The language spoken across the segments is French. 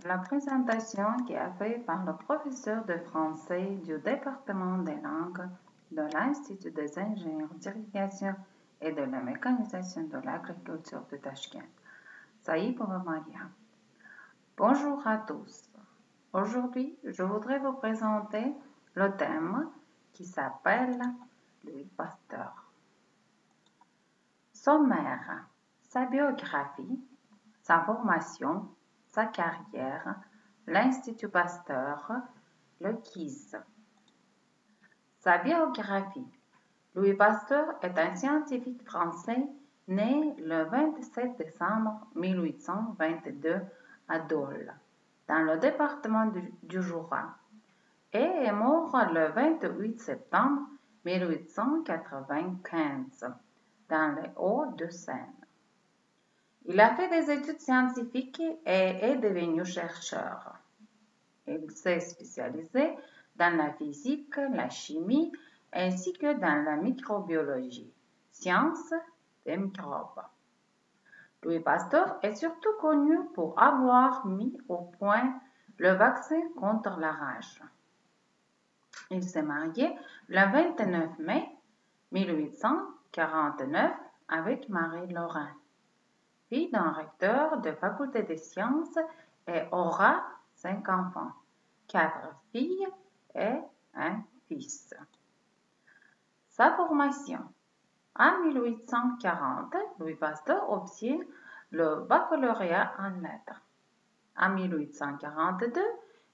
La présentation qui est faite par le professeur de français du département des langues de l'Institut des ingénieurs d'irrigation et de la mécanisation de l'agriculture de Tashkent. Saïd Maria. Bonjour à tous. Aujourd'hui, je voudrais vous présenter le thème qui s'appelle Louis Pasteur. Sommaire, sa biographie, sa formation, sa carrière, l'Institut Pasteur, le quiz. Sa biographie. Louis Pasteur est un scientifique français né le 27 décembre 1822 à Dole, dans le département du Jura, et est mort le 28 septembre 1895 dans les Hauts-de-Seine. Il a fait des études scientifiques et est devenu chercheur. Il s'est spécialisé dans la physique, la chimie ainsi que dans la microbiologie, sciences des microbes. Louis Pasteur est surtout connu pour avoir mis au point le vaccin contre la rage. Il s'est marié le 29 mai 1849 avec Marie Lorrain, fille d'un recteur de faculté des sciences, et aura 5 enfants, 4 filles et un fils. Sa formation. En 1840, Louis Pasteur obtient le baccalauréat en lettres. En 1842,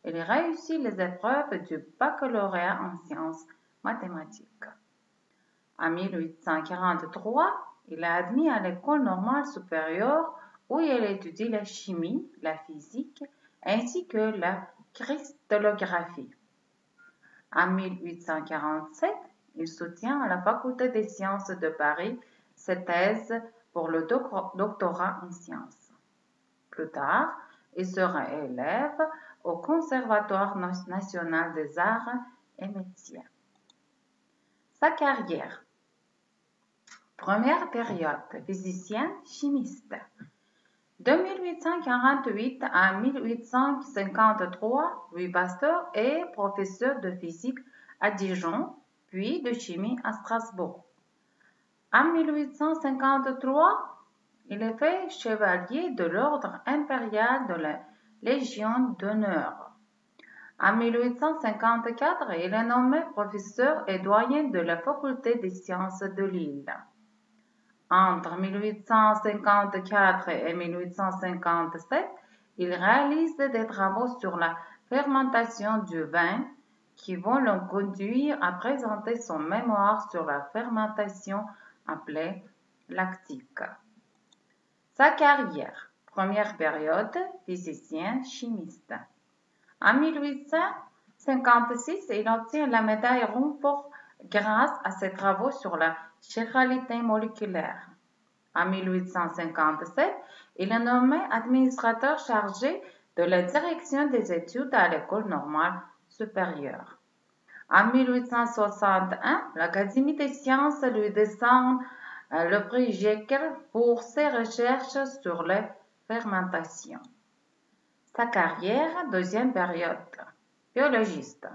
il réussit les épreuves du baccalauréat en sciences mathématiques. En 1843, il est admis à l'école normale supérieure où il étudie la chimie, la physique ainsi que la cristallographie. En 1847, il soutient à la faculté des sciences de Paris ses thèses pour le doctorat en sciences. Plus tard, il sera élève au Conservatoire national des arts et métiers. Sa carrière. Première période, physicien chimiste. De 1848 à 1853, Louis Pasteur est professeur de physique à Dijon, puis de chimie à Strasbourg. En 1853, il est fait chevalier de l'ordre impérial de la Légion d'honneur. En 1854, il est nommé professeur et doyen de la faculté des sciences de Lille. Entre 1854 et 1857, il réalise des travaux sur la fermentation du vin qui vont le conduire à présenter son mémoire sur la fermentation appelée lactique. Sa carrière. Première période, physicien chimiste. En 1856, il obtient la médaille Rumford grâce à ses travaux sur la chiralité moléculaire. En 1857, il est nommé administrateur chargé de la direction des études à l'École normale supérieure. En 1861, l'Académie des sciences lui décerne le prix Jekyll pour ses recherches sur les fermentations. Sa carrière, deuxième période, biologiste.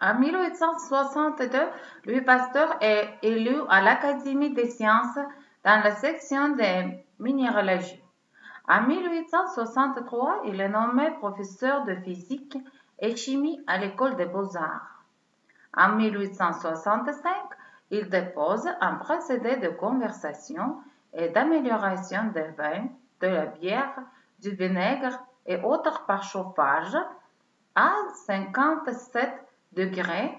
En 1862, Louis Pasteur est élu à l'Académie des sciences dans la section de minéralogie. En 1863, il est nommé professeur de physique et chimie à l'École des beaux-arts. En 1865, il dépose un procédé de conservation et d'amélioration des vins, de la bière, du vinaigre et autres par chauffage à 57 degrés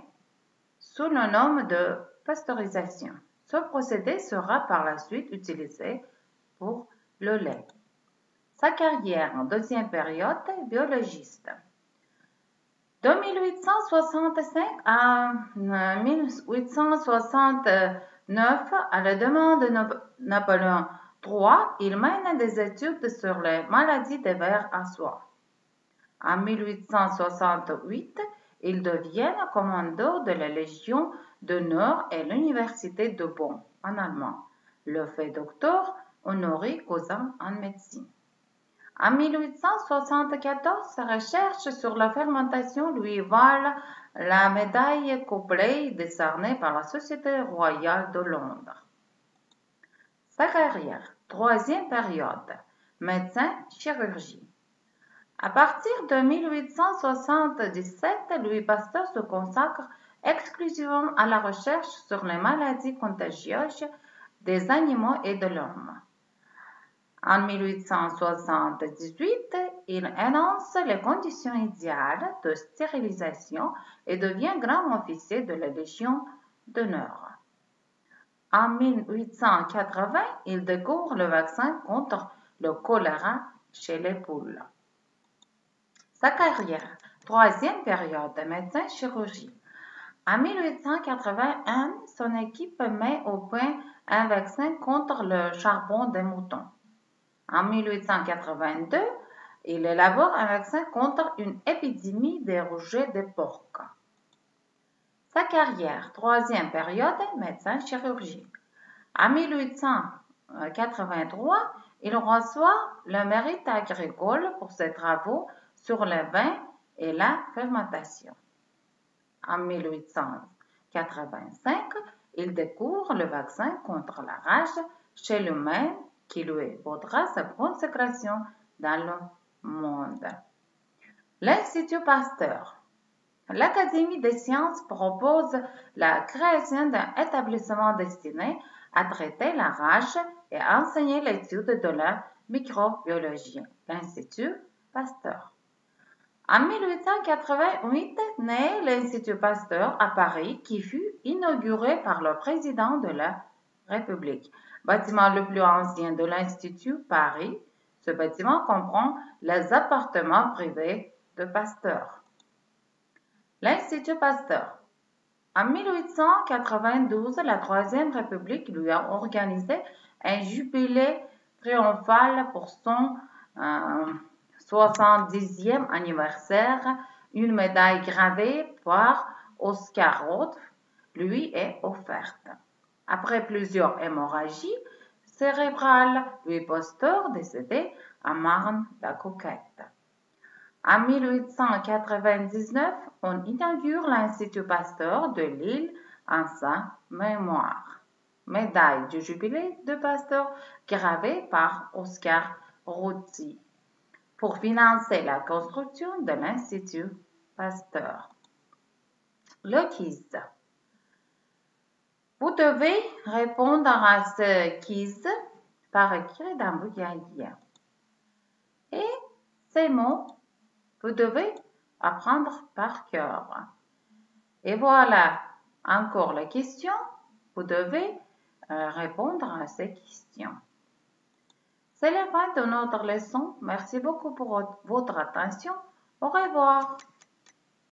sous le nom de pasteurisation. Ce procédé sera par la suite utilisé pour le lait. Sa carrière en deuxième période, biologiste. De 1865 à 1869, à la demande de Napoléon III, il mène des études sur les maladies des vers à soie. En 1868, il devient commandeur de la Légion d'honneur à l'Université de Bonn, en allemand. Le fait docteur honoris causa en médecine. En 1874, sa recherche sur la fermentation lui valent la médaille Copley décernée par la Société royale de Londres. Sa carrière, troisième période, médecin-chirurgie. À partir de 1877, Louis Pasteur se consacre exclusivement à la recherche sur les maladies contagieuses des animaux et de l'homme. En 1878, il énonce les conditions idéales de stérilisation et devient grand officier de la Légion d'honneur. En 1880, il découvre le vaccin contre le choléra chez les poules. Sa carrière, troisième période de médecin-chirurgie. En 1881, son équipe met au point un vaccin contre le charbon des moutons. En 1882, il élabore un vaccin contre une épidémie des rougets des porcs. Sa carrière, troisième période, médecin-chirurgie. En 1883, il reçoit le mérite agricole pour ses travaux sur le vin et la fermentation. En 1885, il découvre le vaccin contre la rage chez l'humain qui lui vaudra sa consécration dans le monde. L'Institut Pasteur. L'Académie des sciences propose la création d'un établissement destiné à traiter la rage et à enseigner l'étude de la microbiologie. L'Institut Pasteur. En 1888, naît l'Institut Pasteur à Paris qui fut inauguré par le président de la République. Bâtiment le plus ancien de l'Institut Paris, ce bâtiment comprend les appartements privés de Pasteur. L'Institut Pasteur. En 1892, la Troisième République lui a organisé un jubilé triomphal pour son 70e anniversaire. Une médaille gravée par Oscar Roth lui est offerte. Après plusieurs hémorragies cérébrales, Louis Pasteur décédé à Marne-la-Coquette. En 1899, on inaugure l'Institut Pasteur de Lille en sa mémoire. Médaille du jubilé de Pasteur gravée par Oscar Roth pour financer la construction de l'Institut Pasteur. Le quiz. Vous devez répondre à ce quiz par écrit dans vos cahiers. Et ces mots, vous devez apprendre par cœur. Et voilà encore la question. Vous devez répondre à ces questions. C'est la fin de notre leçon. Merci beaucoup pour votre attention. Au revoir.